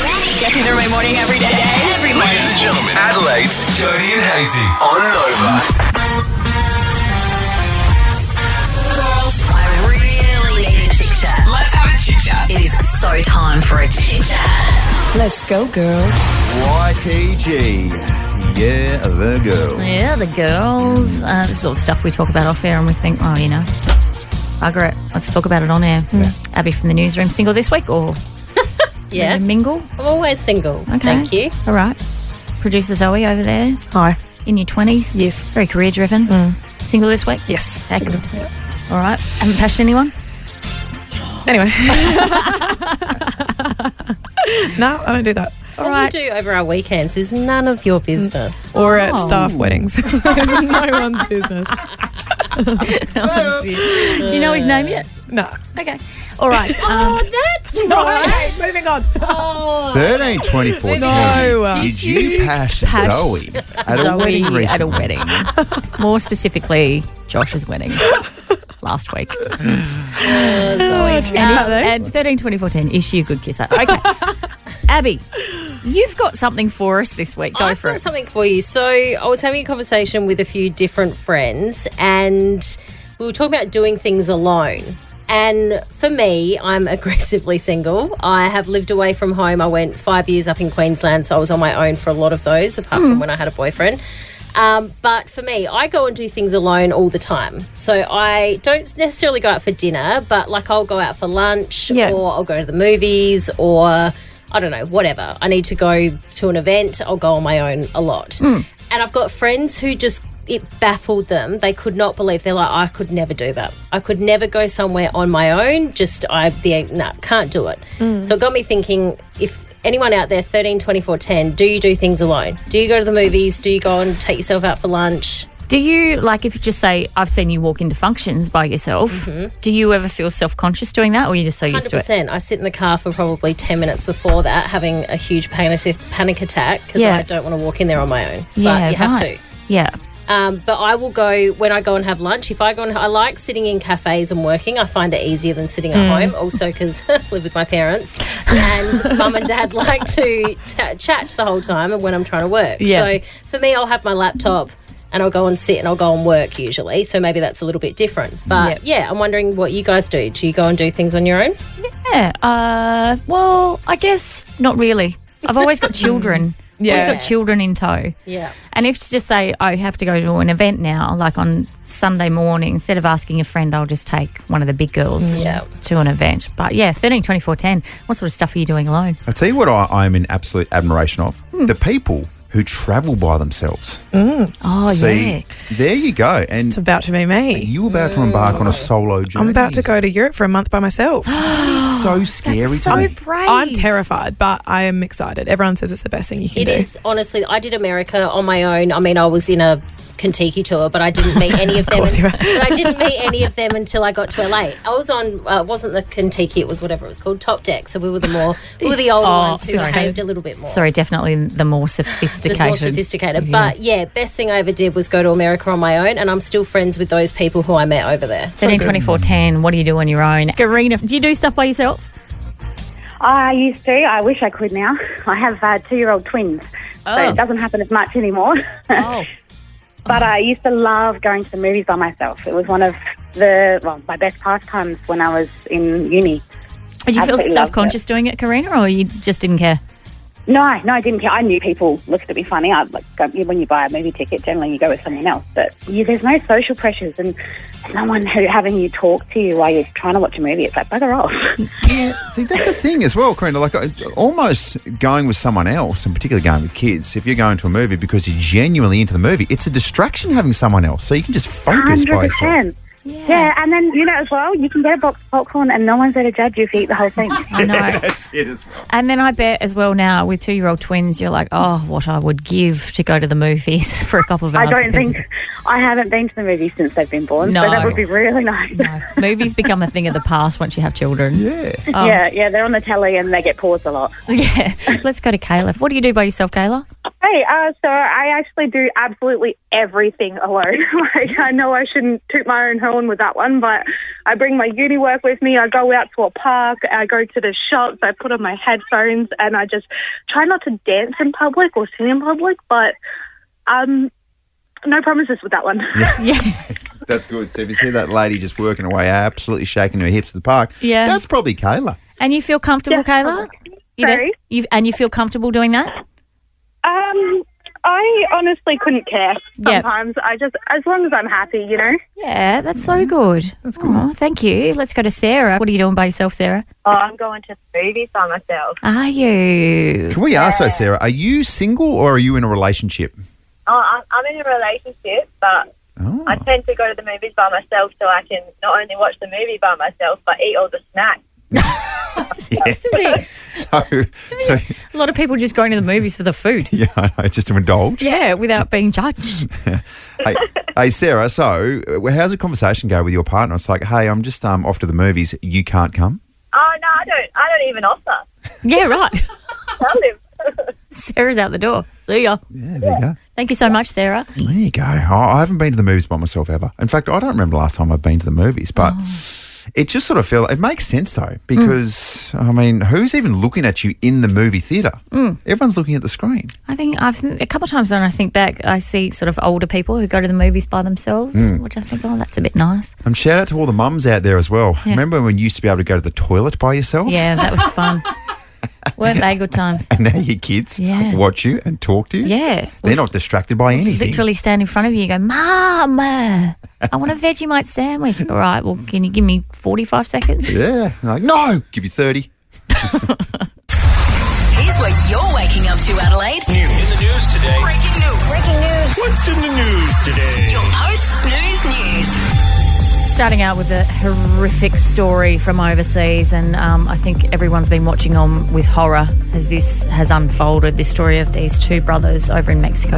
Get through the right morning every day. Every morning. Ladies and gentlemen, Adelaide's Jody and Hazy on Nova. Girls, I really need a chit chat. Let's have a chit chat. It is so time for a chit chat. Let's go, girls. YTG. Yeah, the girls. Yeah, the girls. This is all stuff we talk about off air and we think, oh, you know, bugger it. Let's talk about it on air. Abby from the newsroom, single this week or Yes. mingle? I'm always single. Okay. Thank you. All right. Producer Zoe over there, Hi. in your 20s. Yes. Very career driven. Single this week? Yes. Heck. All right. Haven't pashed anyone? Anyway. No, I don't do that. All What right. we do over our weekends is none of your business. Or at staff weddings. It's no one's business. Do you know his name yet? No. Okay. All right. Oh, that's right. Moving on. 13, 24, 10. No. Did you pash Zoe at a Zoe wedding recently? at a wedding. More specifically, Josh's wedding last week. And 13, 24, 10. Is she a good kisser? Okay. Abby, you've got something for us this week. Go I've for got it. something for you. So I was having a conversation with a few different friends and we were talking about doing things alone. And for me, I'm aggressively single. I have lived away from home. I went 5 years up in Queensland, so I was on my own for a lot of those, apart from when I had a boyfriend. But for me, I go and do things alone all the time. So I don't necessarily go out for dinner, but like I'll go out for lunch or I'll go to the movies or I don't know, whatever. I need to go to an event. I'll go on my own a lot. And I've got friends who just, it baffled them. They could not believe. They're like, I could never do that. I could never go somewhere on my own. Can't do it. So it got me thinking, if anyone out there, 13, 24, 10, do you do things alone? Do you go to the movies? Do you go and take yourself out for lunch? Do you, like, if you just say, I've seen you walk into functions by yourself, do you ever feel self-conscious doing that or are you just so used to it? 100%. I sit in the car for probably 10 minutes before that having a huge panic attack because I don't want to walk in there on my own. But you have to. Yeah. But I will go when I go and have lunch. If I go and I like sitting in cafes and working. I find it easier than sitting at home. Also because I live with my parents and mum and dad like to chat the whole time and when I'm trying to work. Yeah. So for me, I'll have my laptop and I'll go and sit and I'll go and work usually. So maybe that's a little bit different. But yeah, I'm wondering what you guys do. Do you go and do things on your own? Yeah. Well, I guess not really. I've always got children. Always got children in tow. Yeah. And if to just say, I have to go to an event now, like on Sunday morning, instead of asking a friend, I'll just take one of the big girls to an event. But yeah, 13, 24, 10. What sort of stuff are you doing alone? I'll tell you what I'm in absolute admiration of. The people who travel by themselves. Oh, See, there you go. And It's about to be me. you about to embark on a solo journey. I'm about to go to Europe for a month by myself. So scary So to me. brave. I'm terrified, but I am excited. Everyone says it's the best thing you can It do. is, honestly. I did America on my own. I mean, I was in a Kentucky tour, but I didn't meet any of them. course you were. But I didn't meet any of them until I got to LA. I was on, it wasn't the Kentucky, it was whatever it was called, Top Deck. So we were the older ones who sorry. behaved a little bit more. Sorry, definitely the more sophisticated. The more sophisticated. But yeah, best thing I ever did was go to America on my own, and I'm still friends with those people who I met over there. 13, 24, 10. What do you do on your own? Karina, do you do stuff by yourself? I used to. I wish I could now. I have 2-year-old twins, so it doesn't happen as much anymore. Oh. But I used to love going to the movies by myself. It was one of my best pastimes when I was in uni. Did you feel Absolutely loved self-conscious doing it, Karina, or you just didn't care? No, I didn't care. I knew people looked at me funny. When you buy a movie ticket, generally you go with someone else. But there's no social pressures and no one having you talk to you while you're trying to watch a movie. It's like, bugger off. Yeah, see, that's the thing as well, Karina. Like, almost going with someone else, and particularly going with kids, if you're going to a movie because you're genuinely into the movie, it's a distraction having someone else. So you can just focus by yourself. 100%. Yeah, and then, as well, you can get a box of popcorn and no one's there to judge you if you eat the whole thing. I know. That's it as well. And then I bet as well now with 2-year-old twins, you're like, oh, what I would give to go to the movies for a couple of hours. I haven't been to the movies since they've been born, No. so that would be really nice. No. Movies become a thing of the past once you have children. Yeah. Yeah, they're on the telly and they get paused a lot. Yeah. Let's go to Kayla. What do you do by yourself, Kayla? Hey, so I actually do absolutely everything alone. I know I shouldn't toot my own horn with that one, but I bring my uni work with me. I go out to a park. I go to the shops. I put on my headphones, and I just try not to dance in public or sing in public. But no promises with that one. Yeah. That's good. So if you see that lady just working away, absolutely shaking her hips at the park, Yeah. that's probably Kayla. And you feel comfortable, Yeah, Kayla? Sorry? You feel comfortable doing that? I honestly couldn't care Yep. sometimes. As long as I'm happy, you know. Yeah, that's so good. That's good. Oh, thank you. Let's go to Sarah. What are you doing by yourself, Sarah? Oh, I'm going to the movies by myself. Are you? Can we ask though, Sarah, are you single or are you in a relationship? Oh, I'm in a relationship, but Oh. I tend to go to the movies by myself so I can not only watch the movie by myself, but eat all the snacks. Seems to be So a lot of people just going to the movies for the food. yeah, I know, just to indulge. Yeah, without being judged. Hey, Sarah, so how's the conversation go with your partner? It's like, hey, I'm just off to the movies. You can't come? Oh, no, I don't even offer. Yeah, right. Tell him. Sarah's out the door. See ya. Yeah, there you go. Thank you so much, Sarah. There you go. I haven't been to the movies by myself ever. In fact, I don't remember the last time I've been to the movies, but it just sort of it makes sense though, because, I mean, who's even looking at you in the movie theatre? Everyone's looking at the screen. I think a couple of times when I think back, I see sort of older people who go to the movies by themselves, which I think, oh, that's a bit nice. And shout out to all the mums out there as well. Yeah. Remember when you used to be able to go to the toilet by yourself? Yeah, that was fun. Weren't they good times? And now your kids Yeah. watch you and talk to you? Yeah. They're not distracted by anything. Literally stand in front of you and go, Mum, I want a Vegemite sandwich. All right, well, can you give me 45 seconds? Yeah. Like, no, give you 30. Here's what you're waking up to, Adelaide. In the news today. Breaking news. Breaking news. What's in the news today? Your post-snooze news. Starting out with a horrific story from overseas, and I think everyone's been watching on with horror as this has unfolded, this story of these two brothers over in Mexico.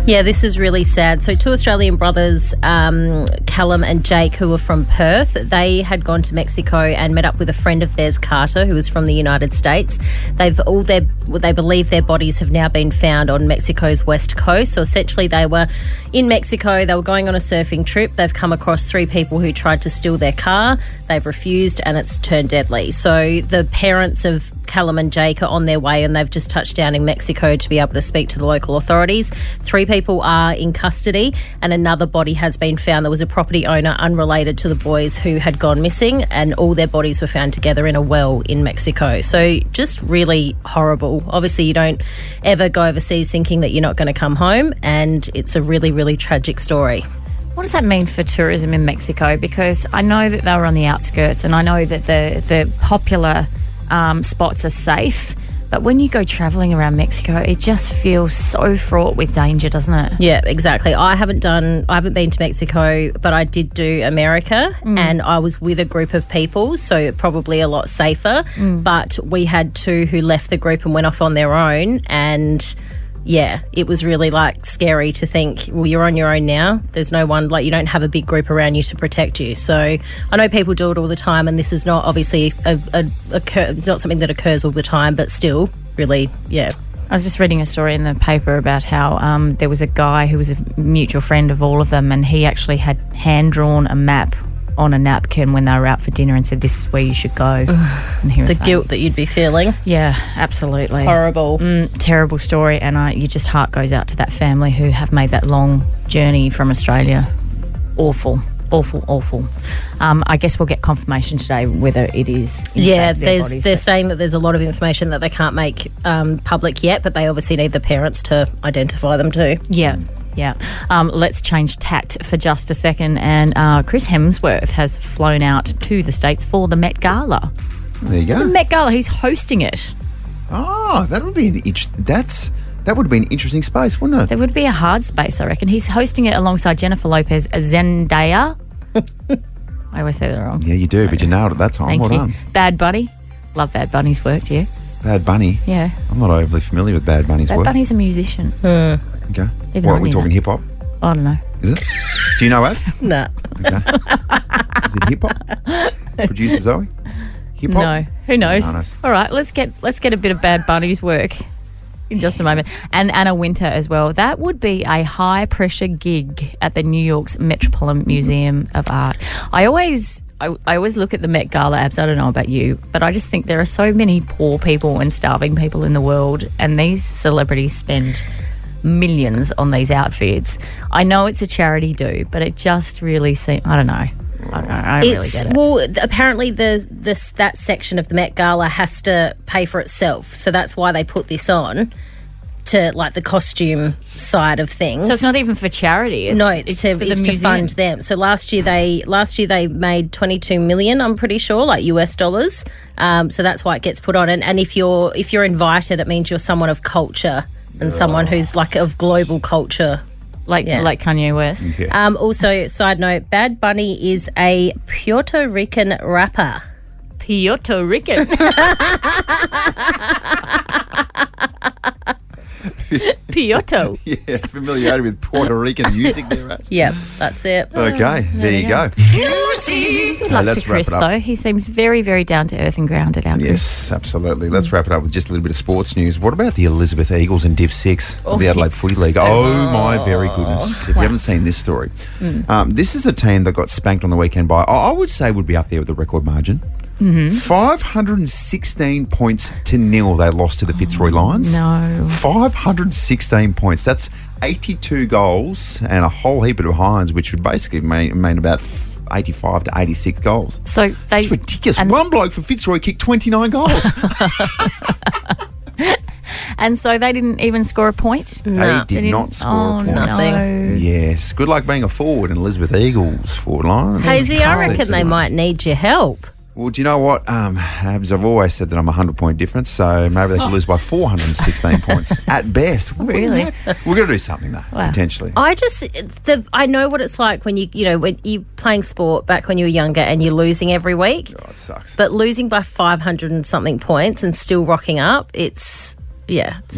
Yeah, this is really sad. So 2 Australian brothers, Callum and Jake, who were from Perth, they had gone to Mexico and met up with a friend of theirs, Carter, who was from the United States. They believe their bodies have now been found on Mexico's west coast. So essentially they were in Mexico, they were going on a surfing trip. They've come across 3 people who tried to steal their car. They've refused and it's turned deadly. So the parents of Callum and Jake are on their way and they've just touched down in Mexico to be able to speak to the local authorities. 3 people are in custody and another body has been found. There was a property owner unrelated to the boys who had gone missing, and all their bodies were found together in a well in Mexico. So just really horrible. Obviously you don't ever go overseas thinking that you're not going to come home, and it's a really, really tragic story. What does that mean for tourism in Mexico? Because I know that they were on the outskirts and I know that the popular spots are safe, but when you go travelling around Mexico, it just feels so fraught with danger, doesn't it? Yeah, exactly. I haven't been to Mexico, but I did do America and I was with a group of people, so probably a lot safer. But we had 2 who left the group and went off on their own, and yeah, it was really scary to think, well, you're on your own now. There's no one, you don't have a big group around you to protect you. So I know people do it all the time, and this is not obviously not something that occurs all the time, but still, really, yeah. I was just reading a story in the paper about how there was a guy who was a mutual friend of all of them, and he actually had hand-drawn a map on a napkin when they were out for dinner and said, this is where you should go. And he was The saying, guilt that you'd be feeling. Yeah, absolutely. Horrible. Terrible story, and your just heart goes out to that family who have made that long journey from Australia. Awful. I guess we'll get confirmation today whether it is. Yeah, they're saying that there's a lot of information that they can't make public yet, but they obviously need the parents to identify them too. Yeah. Let's change tact for just a second. And Chris Hemsworth has flown out to the States for the Met Gala. There you go. The Met Gala, he's hosting it. Oh, that would be that would be an interesting space, wouldn't it? There would be a hard space, I reckon. He's hosting it alongside Jennifer Lopez, Zendaya. I always say that wrong. Yeah, you do, but you nailed it that time. Thank Well you. done. Bad Bunny. Love Bad Bunny's work, do you? Bad Bunny? Yeah. I'm not overly familiar with Bad Bunny's Bad work. Bunny's a musician. Okay. Even What, I we're knew talking that. hip-hop? I don't know. Is it? Do you know it? Nah. Okay. Is it hip-hop? Producer Zoe? Hip-hop? No. Who knows? No. All right, let's get a bit of Bad Bunny's work. in just a moment. And Anna Wintour as well. That would be a high-pressure gig at the New York's Metropolitan Museum of Art. I always look at the Met Gala abs. I don't know about you, but I just think there are so many poor people and starving people in the world, and these celebrities spend millions on these outfits. I know it's a charity do, but it just really seems, I don't know. I don't really get it. Well, apparently that section of the Met Gala has to pay for itself, so that's why they put this on to like the costume side of things. So it's not even for charity. It's to fund them. So last year they made 22 million, I'm pretty sure, like US dollars. So that's why it gets put on. And if you're invited, it means you're someone of culture and someone who's like of global culture. Like Kanye West. Yeah. Also, side note, Bad Bunny is a Puerto Rican rapper. Puerto Rican. Piotto. Yeah, familiarity with Puerto Rican music there, right? Yep, that's it. Okay, there you go. Good luck to Chris, though. He seems very, very down to earth and grounded out. Yes, absolutely. Let's wrap it up with just a little bit of sports news. What about the Elizabeth Eagles in Div 6 of the Adelaide Footy League? Oh, my very goodness. If you haven't seen this story. This is a team that got spanked on the weekend by, I would say would be up there with the record margin. 516 points to nil they lost to the Fitzroy Lions. No. 516 points. That's 82 goals and a whole heap of behinds, which would basically mean about 85 to 86 goals. So that's ridiculous. One bloke for Fitzroy kicked 29 goals. And so they didn't even score a point? They did not score a point. No. Yes. Good luck being a forward in Elizabeth Eagles forward line. Hazy, I reckon they might need your help. Well, do you know what, Abs, I've always said that I'm a 100-point difference, so maybe they could lose by 416 points at best. Really? We're going to do something, though, potentially. I know what it's like when when you're playing sport back when you were younger and you're losing every week. Oh, it sucks. But losing by 500 and something points and still rocking up, it's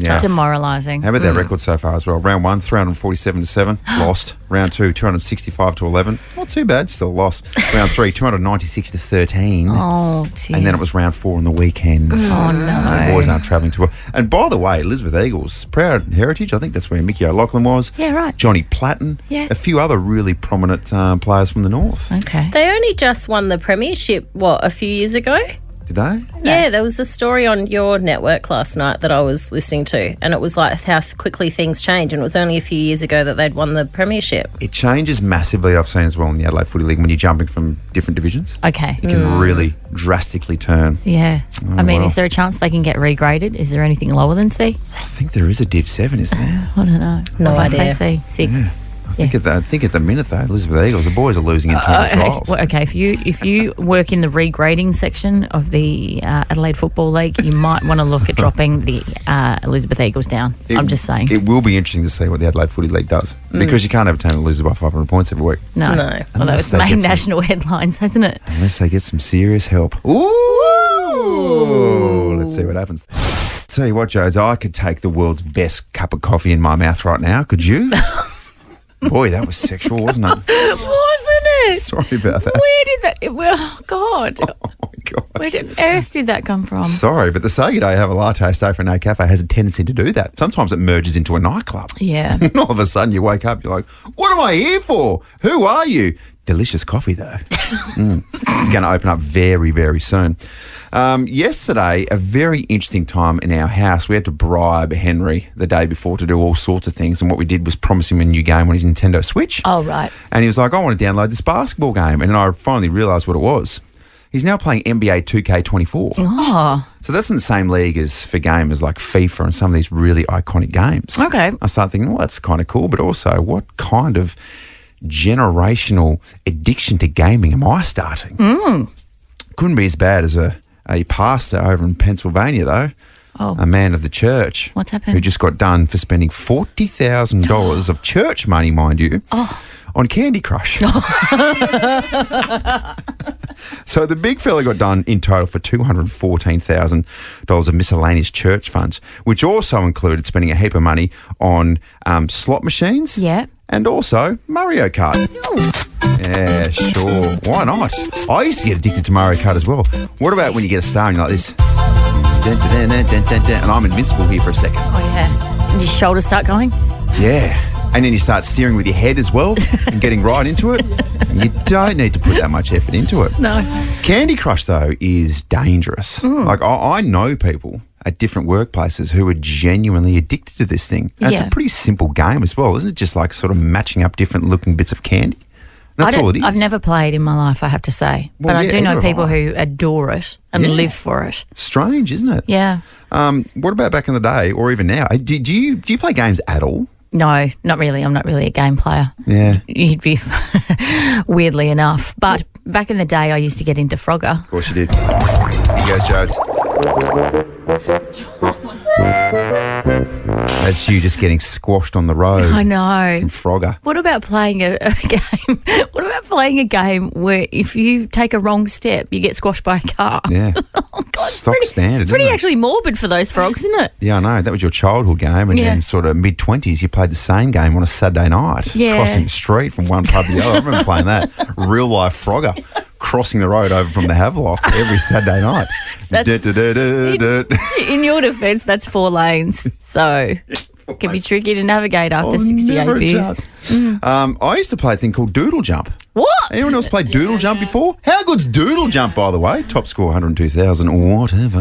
tough. Demoralising. How about their record so far as well? Round 1, 347-7, lost. Round 2, 265-11. Not too bad, still lost. Round 3, 296-13. Oh, dear. And then it was round 4 on the weekend. Oh, no. The boys aren't travelling too well. And by the way, Elizabeth Eagles, proud heritage. I think that's where Mickey O'Loughlin was. Yeah, right. Johnny Platten. Yeah. A few other really prominent players from the north. Okay. They only just won the premiership, a few years ago? Did they? Yeah, there was a story on your network last night that I was listening to, and it was like how quickly things change, and it was only a few years ago that they'd won the premiership. It changes massively, I've seen as well in the Adelaide Footy League, when you're jumping from different divisions. Okay. It can really drastically turn. Yeah. Is there a chance they can get regraded? Is there anything lower than C? I think there is a Div 7, isn't there? I don't know. No idea. Say C, 6. Yeah. I think at the minute though, Elizabeth Eagles, the boys are losing internal trials. Okay, if you work in the regrading section of the Adelaide Football League, you might want to look at dropping the Elizabeth Eagles down. I'm just saying. It will be interesting to see what the Adelaide Footy League does because you can't have a team that loses by 500 points every week. No. Well, that's made national headlines, hasn't it? Unless they get some serious help. Ooh! Let's see what happens. Tell you what, Jodes, I could take the world's best cup of coffee in my mouth right now. Could you? Boy, that was sexual, wasn't it? Wasn't it? Sorry about that. Where did that... Oh, God. Oh, my God. Where on earth did that come from? Sorry, but the Say Day Have a Latte, Stay for a No Cafe has a tendency to do that. Sometimes it merges into a nightclub. Yeah. And all of a sudden you wake up, you're like, what am I here for? Who are you? Delicious coffee, though. It's going to open up very, very soon. Yesterday, a very interesting time in our house. We had to bribe Henry the day before to do all sorts of things, and what we did was promise him a new game on his Nintendo Switch. Oh, right. And he was like, I want to download this basketball game. And then I finally realised what it was. He's now playing NBA 2K24. Oh. So that's in the same league as for gamers like FIFA and some of these really iconic games. Okay. I started thinking, well, that's kind of cool, but also what kind of generational addiction to gaming am I starting? Couldn't be as bad as a pastor over in Pennsylvania, though. Oh. A man of the church. What's happened? Who just got done for spending $40,000 of church money, mind you, on Candy Crush. So the big fella got done in total for $214,000 of miscellaneous church funds, which also included spending a heap of money on slot machines. Yeah. And also Mario Kart. Yeah, sure. Why not? I used to get addicted to Mario Kart as well. What about when you get a star and you're like this? Dun, dun, dun, dun, dun, dun, and I'm invincible here for a second. Oh, yeah. And your shoulders start going? Yeah. And then you start steering with your head as well and getting right into it. And you don't need to put that much effort into it. No. Candy Crush, though, is dangerous. Like, I know people at different workplaces who are genuinely addicted to this thing. And it's a pretty simple game as well, isn't it? Just like sort of matching up different looking bits of candy. That's all it is. I've never played in my life, I have to say. Well, but I yeah, do know neither have people I. who adore it and live for it. Strange, isn't it? Yeah. What about back in the day or even now? Do you play games at all? No, not really. I'm not really a game player. Yeah. You'd be weirdly enough. But back in the day, I used to get into Frogger. Of course you did. Here goes, Jodes. That's you just getting squashed on the road. I know. from Frogger. What about playing a game? What about playing a game where if you take a wrong step, you get squashed by a car? Yeah. God, Stock standard. It's pretty isn't it? actually morbid for those frogs, isn't it? Yeah, I know. That was your childhood game. And Yeah. then sort of mid-20s, you played the same game on a Saturday night. Yeah. Crossing the street from one pub to the other. I remember playing that. Real-life Frogger. Crossing the road over from the Havelock every Saturday night. In your defence, that's 4 lanes, so it can be tricky to navigate after 68 never a beers. chance. I used to play a thing called Doodle Jump. What? Anyone else played Doodle Jump before? How good's Doodle Jump, by the way? Top score 102,000 or whatever.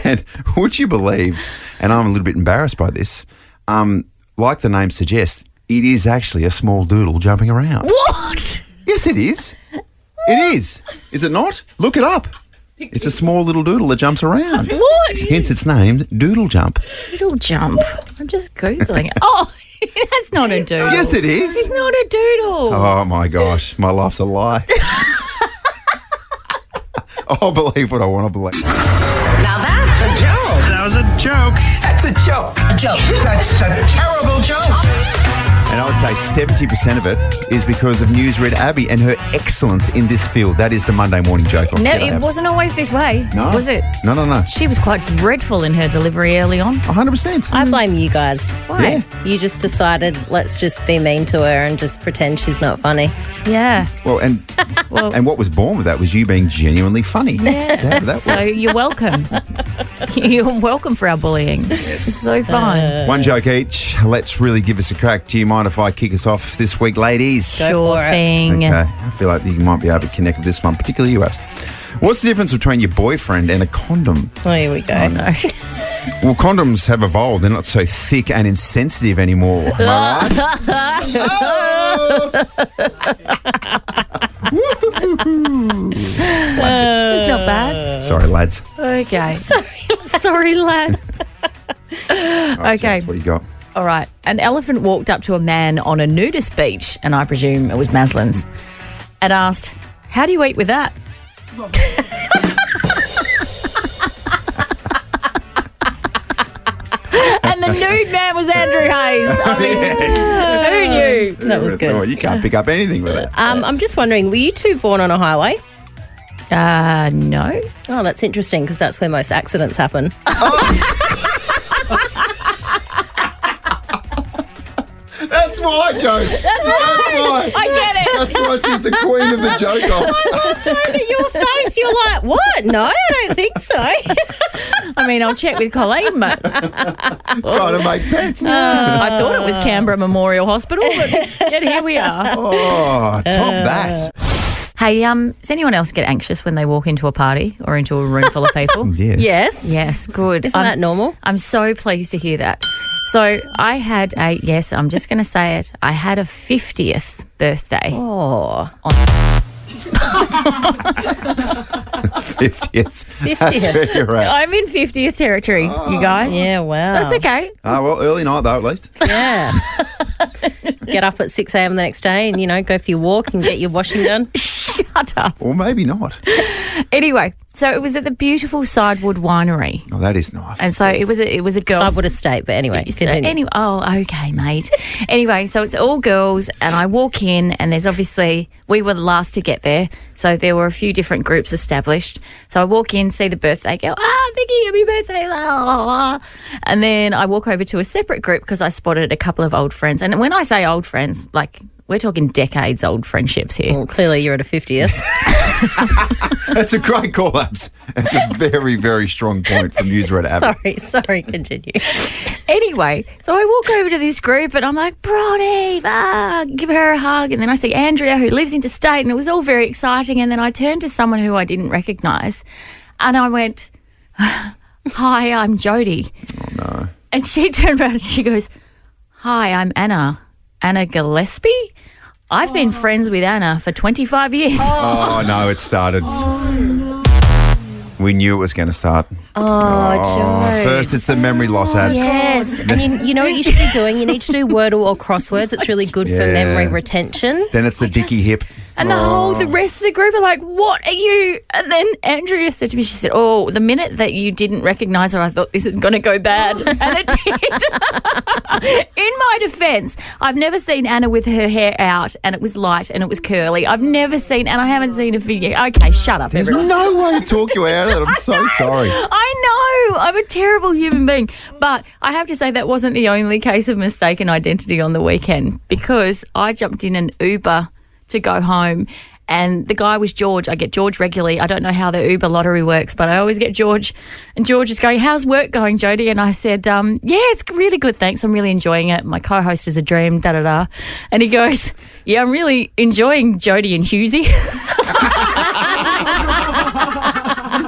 And would you believe, and I'm a little bit embarrassed by this, like the name suggests, it is actually a small doodle jumping around. What? Yes, it is. It is. Is it not? Look it up. It's a small little doodle that jumps around. What? Hence it's named Doodle Jump. Doodle jump. I'm just Googling it. Oh, that's not a doodle. Yes, it is. It's not a doodle. Oh, my gosh. My life's a lie. I'll believe what I want to believe. Now that's a joke. That was a joke. That's a joke. A joke. That's a terrible joke. And I would say 70% of it is because of newsreader Abbey and her excellence in this field. That is the Monday morning joke. No, it wasn't always this way, No. was it? No. She was quite dreadful in her delivery early on. 100%. I blame you guys. Why? Yeah. You just decided, let's just be mean to her and just pretend she's not funny. Yeah. Well, and what was born with that was you being genuinely funny. Yeah. So how did that So work? you're welcome. You're welcome for our bullying. It's so fun. One joke each. Let's really give us a crack. Do you mind if I kick us off this week, ladies? Sure for it. thing. Okay. I feel like you might be able to connect with this one, particularly you, Abs. What's the difference between your boyfriend and a condom? Oh, here we go. No. Well, condoms have evolved. They're not so thick and insensitive anymore. Am I right? It's not bad. Sorry, lads. Okay. Sorry, lads. Okay. Jess, what do you got? All right. An elephant walked up to a man on a nudist beach, and I presume it was Maslin's, and asked, "How do you eat with that?" And the nude man was Andrew Hayes. I mean, who knew? That was good. Oh, you can't pick up anything with it. I'm just wondering, were you two born on a highway? No. Oh, that's interesting because that's where most accidents happen. That's why, Joe. That's why. I get it. That's why she's the queen of the joke off. At your face, you're like, what? No, I don't think so. I mean, I'll check with Colleen, but Kind of makes sense. I thought it was Canberra Memorial Hospital, but yet here we are. Oh, top that. Hey, does anyone else get anxious when they walk into a party or into a room full of people? Yes. Yes. Yes, good. Isn't that normal? I'm so pleased to hear that. So I had I'm just going to say it. I had a 50th birthday. Oh. 50th. That's where you're at. I'm in 50th territory, you guys. Yeah, wow. That's okay. Well, early night though, at least. Yeah. Get up at 6 a.m. the next day and, go for your walk and get your washing done. Shut up. Or maybe not. Anyway, so it was at the beautiful Sidewood Winery. Oh, that is nice. And so it was a girls' Sidewood Estate, but anyway, So continue. okay, mate. Anyway, so it's all girls, and I walk in, and there's obviously, we were the last to get there, so there were a few different groups established. So I walk in, see the birthday, go, Vicky, happy birthday, la, la, la. And then I walk over to a separate group because I spotted a couple of old friends. And when I say old friends, like we're talking decades old friendships here. Well, clearly you're at a 50th. That's a great call, Abs. That's a very, very strong point from user at Abbey. Sorry, continue. Anyway, so I walk over to this group and I'm like, Bronnie, give her a hug. And then I see Andrea, who lives interstate, and it was all very exciting. And then I turned to someone who I didn't recognise and I went, hi, I'm Jodie. Oh, no. And she turned around and she goes, hi, I'm Anna Gillespie. I've been friends with Anna for 25 years. Oh, no, it started. We knew it was going to start. Joe. First, it's the memory loss, Abs. Yes, and you know what you should be doing? You need to do Wordle or crosswords. It's really good for Yeah. memory retention. Then it's the dicky hip. And the rest of the group are like, what are you? And then Andrea said to me, she said, oh, the minute that you didn't recognise her, I thought this is going to go bad. And it did. In my defence, I've never seen Anna with her hair out and it was light and it was curly. I've never seen, and I haven't seen a video. Okay, shut up, There's everyone. no way to talk you out of it. I'm so sorry. I know. I'm a terrible human being. But I have to say that wasn't the only case of mistaken identity on the weekend, because I jumped in an Uber to go home and the guy was George. I get George regularly. I don't know how the Uber lottery works, but I always get George. And George is going, how's work going, Jodie? And I said, yeah, it's really good, thanks. I'm really enjoying it. My co-host is a dream, da-da-da. And he goes, yeah, I'm really enjoying Jodie and Hughesy.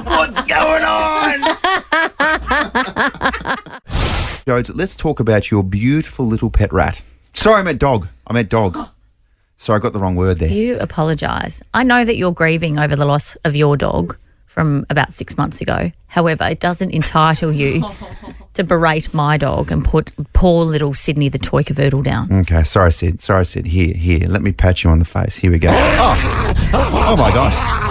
What's going on? Jodes, let's talk about your beautiful little pet rat. Sorry, I meant dog. Sorry, I got the wrong word there. You apologise. I know that you're grieving over the loss of your dog from about 6 months ago. However, it doesn't entitle you to berate my dog and put poor little Sydney the toy cavoodle down. Okay, sorry, Sid. Here. Let me pat you on the face. Here we go. Oh my gosh.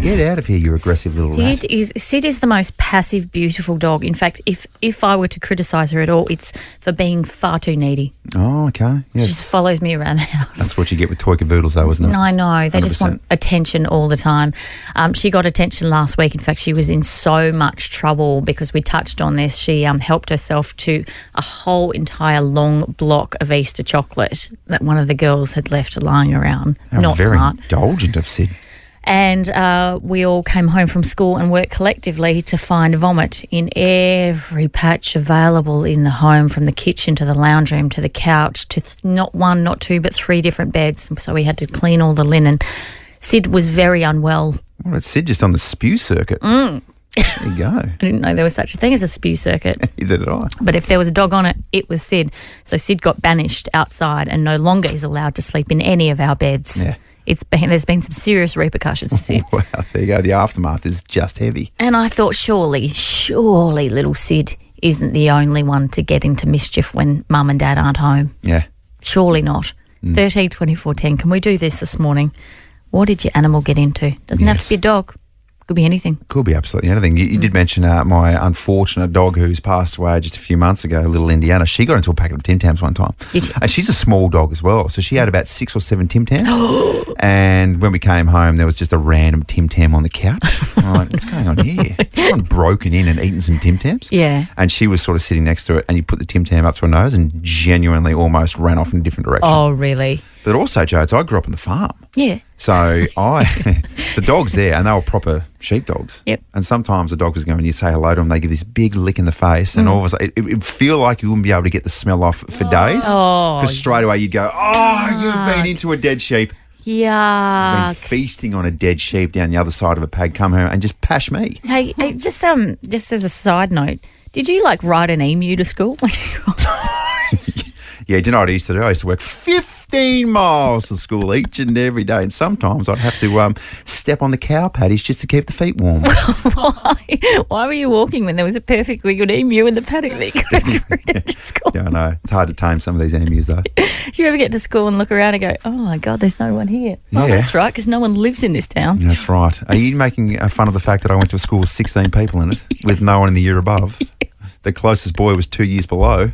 Get out of here, you aggressive little rat. Sid is the most passive, beautiful dog. In fact, if I were to criticise her at all, it's for being far too needy. Oh, okay. Yes. She just follows me around the house. That's what you get with toy cavoodles, though, isn't it? I know. They just 100%. want attention all the time. She got attention last week. In fact, she was in so much trouble because we touched on this. She helped herself to a whole entire long block of Easter chocolate that one of the girls had left lying around. How Not very smart. indulgent of Sid. And we all came home from school and worked collectively to find vomit in every patch available in the home, from the kitchen to the lounge room to the couch to not one, not two, but 3 different beds. So we had to clean all the linen. Sid was very unwell. Well, it's Sid just on the spew circuit. There you go. I didn't know there was such a thing as a spew circuit. Neither did I. But if there was a dog on it, it was Sid. So Sid got banished outside and no longer is allowed to sleep in any of our beds. Yeah. There's been some serious repercussions for Sid. Wow, there you go. The aftermath is just heavy. And I thought, surely little Sid isn't the only one to get into mischief when mum and dad aren't home. Yeah. Surely not. 13 24 10. Can we do this morning? What did your animal get into? Doesn't have to be a dog. Could be anything. Could be absolutely anything. You did mention my unfortunate dog who's passed away just a few months ago, little Indiana. She got into a packet of Tim Tams one time. And she's a small dog as well. So she had about 6 or 7 Tim Tams. And when we came home, there was just a random Tim Tam on the couch. I'm like, what's going on here? Someone broken in and eaten some Tim Tams. Yeah. And she was sort of sitting next to it, and you put the Tim Tam up to her nose and genuinely almost ran off in a different direction. Oh, really? But also, Jodes, I grew up on the farm. Yeah. So the dog's there, and they were proper sheepdogs. Yep. And sometimes the dog was going, and you say hello to them, they give this big lick in the face, and all of a sudden, it would feel like you wouldn't be able to get the smell off for days. Oh. Because straight away you'd go, you've been into a dead sheep. Been Yuck. feasting on a dead sheep down the other side of a pad, come home and just pash me. Hey, just as a side note, did you ride an emu to school? Yeah, do you know what I used to do? I used to work 15 miles to school each and every day, and sometimes I'd have to step on the cow patties just to keep the feet warm. Why were you walking when there was a perfectly good emu in the paddock that you could have ridden to school? Yeah, I know. It's hard to tame some of these emus, though. Do you ever get to school and look around and go, oh, my God, there's no one here? Yeah. Oh, that's right, because no one lives in this town. That's right. Are you making fun of the fact that I went to a school with 16 people in it with no one in the year above? Yeah. The closest boy was 2 years below.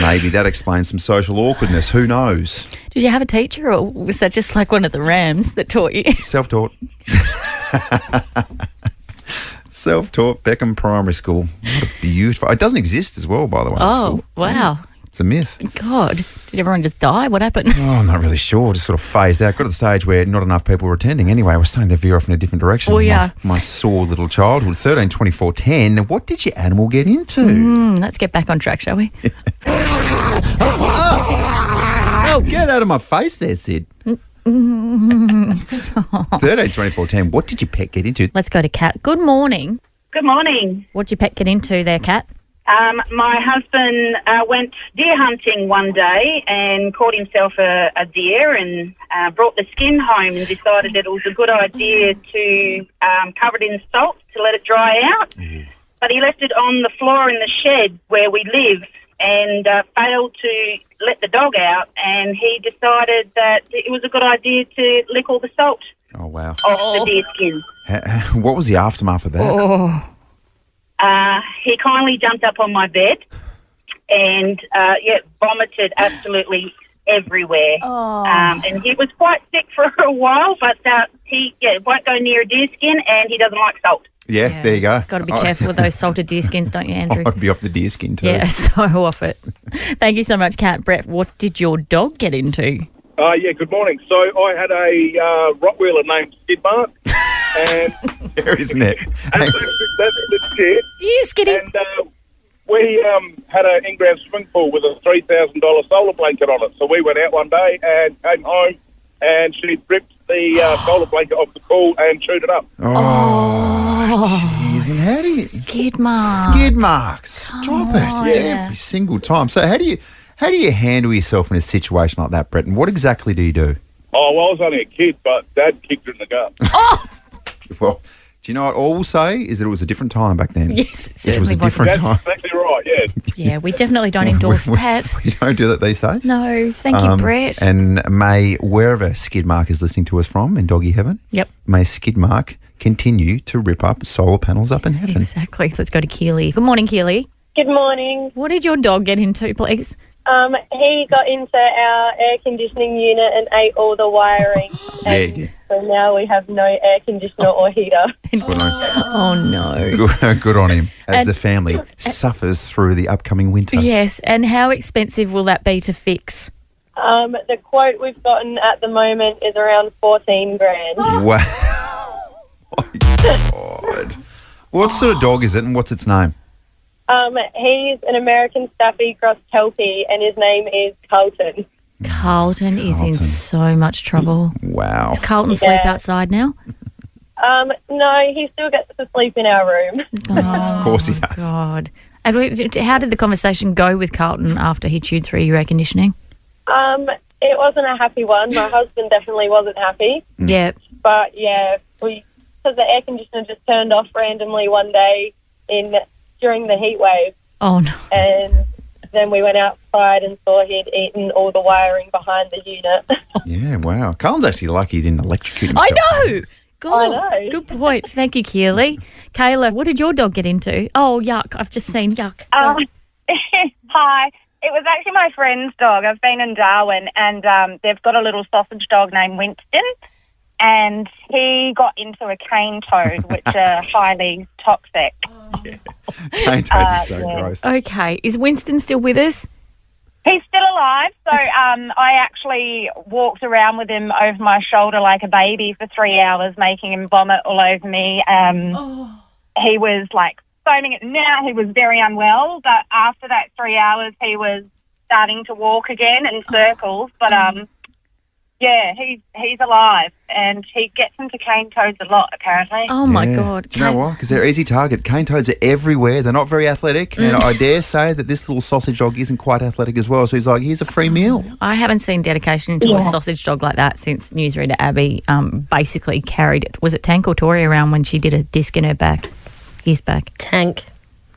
Maybe that explains some social awkwardness. Who knows? Did you have a teacher, or was that just like one of the Rams that taught you? Self-taught. Self-taught Beckham Primary School. What a beautiful... It doesn't exist as well, by the way. Oh, school. wow. It's a myth. God, Did everyone just die? What happened? Oh, I'm not really sure. Just sort of phased out. Got to the stage where not enough people were attending. Anyway, I was starting to veer off in a different direction. Oh, yeah. My sore little childhood. 13, 24, 10. What did your animal get into? Let's get back on track, shall we? Oh, get out of my face there, Sid. 13, 24, 10. What did your pet get into? Let's go to Kat. Good morning. Good morning. What'd your pet get into there, Kat? My husband went deer hunting one day and caught himself a deer and brought the skin home and decided it was a good idea to cover it in salt to let it dry out. But he left it on the floor in the shed where we live and failed to let the dog out, and he decided that it was a good idea to lick all the salt Oh, wow. off the deer skin. What was the aftermath of that? He kindly jumped up on my bed and, vomited absolutely everywhere. And he was quite sick for a while, but he won't go near a deer skin and he doesn't like salt. Yes, there you go. Got to be careful with those salted deer skins, don't you, Andrew? I'd be off the deer skin too. Yeah, so off it. Thank you so much, Kat. Brett, what did your dog get into? Good morning. So I had a Rottweiler named Skidmark. And Isn't it? that's legit. Yeah, Skiddy. And we had an in-ground swimming pool with a $3,000 solar blanket on it. So we went out one day and came home and she ripped the solar blanket off the pool and chewed it up. Jeez. How do you... Skid mark. Skid mark. Stop it. Every single time. So how do you handle yourself in a situation like that, Brett? And what exactly do you do? Oh, well, I was only a kid, but Dad kicked her in the gut. Well, do you know what all we'll say is that it was a different time back then. Yes, it It was certainly a different That's time. exactly right, yeah. Yeah, we definitely don't endorse that. We don't do that these days. No, thank you, Brett. And may wherever Skidmark is listening to us from in doggy heaven, Yep. may Skidmark continue to rip up solar panels up in heaven. Exactly. So let's go to Keely. Good morning, Keely. Good morning. What did your dog get into, please? He got into our air conditioning unit and ate all the wiring. Yeah. So now we have no air conditioner or heater. Oh, no. Good on him as And- the family suffers through the upcoming winter. Yes, and how expensive will that be to fix? The quote we've gotten at the moment is around 14 grand. Wow. My God. What sort of dog is it and what's its name? He's an American Staffy cross Kelpie and his name is Carlton. Carlton is in so much trouble. Wow. Does Carlton sleep outside now? No, he still gets to sleep in our room. Of course he does. God. And how did the conversation go with Carlton after he chewed through your air conditioning? It wasn't a happy one. My husband definitely wasn't happy. Yeah. But yeah, because the air conditioner just turned off randomly one day during the heat wave. Oh, no. And then we went outside and saw he'd eaten all the wiring behind the unit. Yeah, wow. Carlton's actually lucky he didn't electrocute I himself. know. God, I know. Good point. Thank you, Keely. Kayla, what did your dog get into? Oh, yuck. I've just seen yuck. Hi. It was actually my friend's dog. I've been in Darwin and they've got a little sausage dog named Winston and he got into a cane toad, which are highly toxic. Cane toads are so gross. Okay. Is Winston still with us? He's still alive, so I actually walked around with him over my shoulder like a baby for 3 hours, making him vomit all over me. He was like foaming at the mouth. He was very unwell, but after that 3 hours, he was starting to walk again in circles. But yeah, he's alive, and he gets into cane toads a lot, apparently. Oh, my Yeah. God. Do you know what? Because they're easy target. Cane toads are everywhere. They're not very athletic. And I dare say that this little sausage dog isn't quite athletic as well. So he's like, here's a free meal. I haven't seen dedication into a sausage dog like that since newsreader Abbey basically carried it. Was it Tank or Tori around when she did a disc in her back? His back. Tank.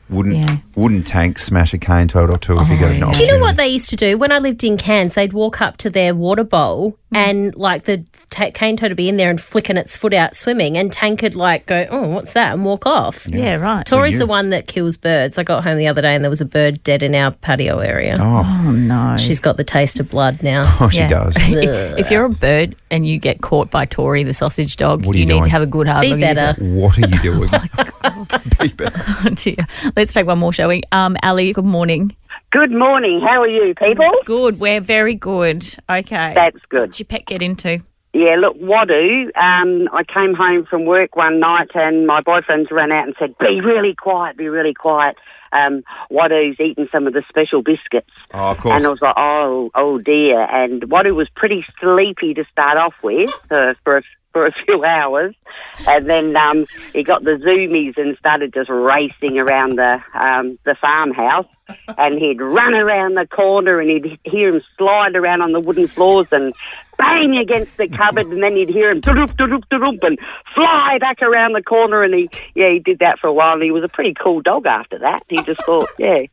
Wouldn't Tank smash a cane toad or two if he got an Do you opportunity? know what they used to do? When I lived in Cairns, they'd walk up to their water bowl and like the cane toad would be in there and flicking its foot out swimming, and Tank could like go, oh, what's that? And walk off. Yeah, right. Tori's the one that kills birds. I got home the other day and there was a bird dead in our patio area. Oh, no. She's got the taste of blood now. Oh, she does. If you're a bird and you get caught by Tori, the sausage dog, What are you you need doing? to have a good hard Be look at better. What are you doing? Be better. yourself. Oh, dear. Let's take one more, shall we? Ali, good morning. Good morning. How are you, people? Good. We're very good. Okay. That's good. What'd your pet get into? Yeah, look, Wadu, I came home from work one night and my boyfriend's ran out and said, be really quiet, be really quiet. Wadu's eaten some of the special biscuits. Oh, of course. And I was like, oh dear. And Wadu was pretty sleepy to start off with for a few hours. And then he got the zoomies and started just racing around the farmhouse. And he'd run around the corner and he'd hear him slide around on the wooden floors and bang against the cupboard, and then you'd hear him doop doop doop and fly back around the corner. And he did that for a while. And he was a pretty cool dog after that. He just thought, yeah.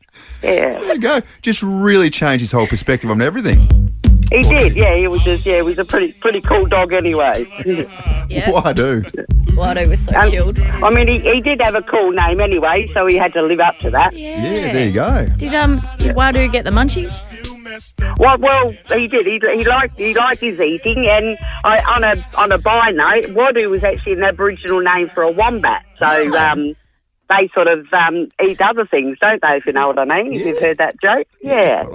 There you go. Just really changed his whole perspective on everything. He did, yeah. He was a pretty cool dog anyway. Yeah. Wadu. Wadu was so chilled. I mean, he did have a cool name anyway, so he had to live up to that. Yeah, there you go. Did Wadu get the munchies? Well, he did. He liked his eating, and on a by note, Wadu was actually an Aboriginal name for a wombat. So they sort of eat other things, don't they? If you know what I mean. If you've heard that joke, yeah.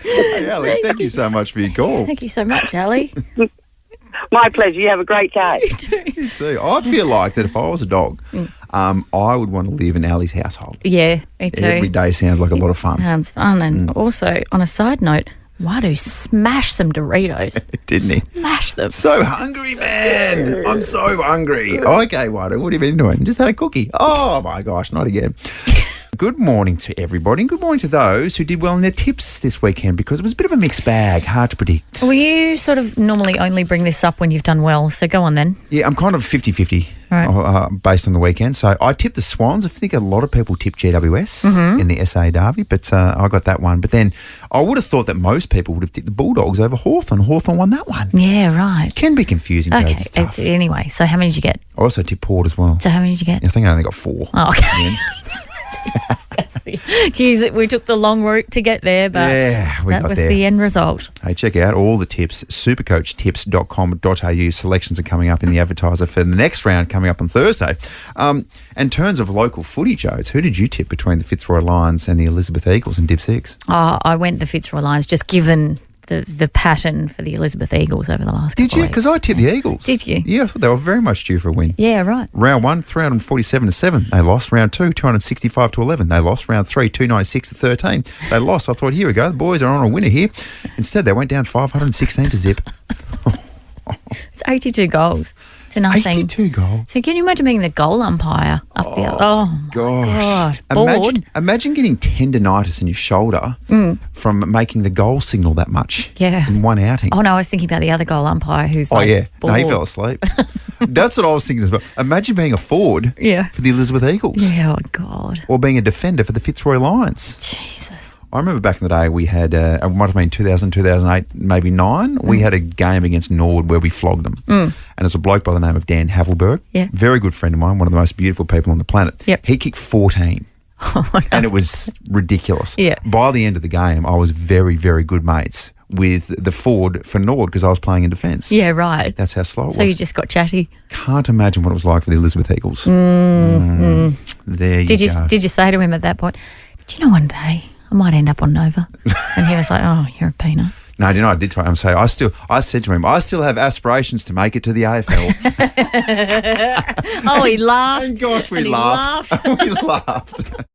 Hey, Ali, thank you so much for your call. Thank you so much, Ali. My pleasure. You have a great day. You too. I feel like that if I was a dog, I would want to live in Ali's household. Yeah, me too. Every day sounds like a lot of fun. Sounds fun. And also, on a side note, Wadu smashed some Doritos. Didn't he? Smashed them. So hungry, man. I'm so hungry. Okay, Wadu, what have you been doing? Just had a cookie. Oh, my gosh, not again. Good morning to everybody, and good morning to those who did well in their tips this weekend, because it was a bit of a mixed bag, hard to predict. Well, you sort of normally only bring this up when you've done well, so go on then. Yeah, I'm kind of 50-50 right. Based on the weekend. So I tipped the Swans. I think a lot of people tipped GWS in the SA Derby, but I got that one. But then I would have thought that most people would have tipped the Bulldogs over Hawthorn. Hawthorn won that one. Yeah, right. Can be confusing. Okay, it's tough. Anyway, so how many did you get? I also tipped Port as well. So how many did you get? I think I only got 4. Oh, okay. Geez, we took the long route to get there, but that was the end result. Hey, check out all the tips, supercoachtips.com.au. Selections are coming up in the advertiser for the next round coming up on Thursday. In terms of local footy, Jodes, who did you tip between the Fitzroy Lions and the Elizabeth Eagles in Div 6? I went the Fitzroy Lions, just given the pattern for the Elizabeth Eagles over the last couple of weeks. Did you? Because I tipped the Eagles. Did you? Yeah, I thought they were very much due for a win. Yeah, right. Round 1, 347-7. They lost. Round 2, 265-11. They lost. Round 3, 296-13. They lost. I thought, here we go. The boys are on a winner here. Instead, they went down 516-0. It's 82 goals to nothing. 82 goals. So can you imagine being the goal umpire up the other? Oh, gosh. God. Imagine getting tendinitis in your shoulder from making the goal signal that much in one outing. Oh, no, I was thinking about the other goal umpire who's bored. No, he bored. fell asleep. That's what I was thinking as well. Imagine being a forward for the Elizabeth Eagles. Yeah, oh, God. Or being a defender for the Fitzroy Lions. Jesus. I remember back in the day we had, it might have been 2000, 2008, maybe 9, we had a game against Norwood where we flogged them. And it's a bloke by the name of Dan Havelberg, very good friend of mine, one of the most beautiful people on the planet. Yep. He kicked 14 and it was ridiculous. Yeah. By the end of the game, I was very, very good mates with the forward for Norwood because I was playing in defence. Yeah, right. That's how slow it was. So you just got chatty. Can't imagine what it was like for the Elizabeth Eagles. There Did you go. Did you say to him at that point, do you know one day I might end up on Nova? And he was like, oh, you're a peanut. No, you know, I did try him. Say, I said to him, I still have aspirations to make it to the AFL. Oh, he laughed. And gosh, we laughed. We laughed.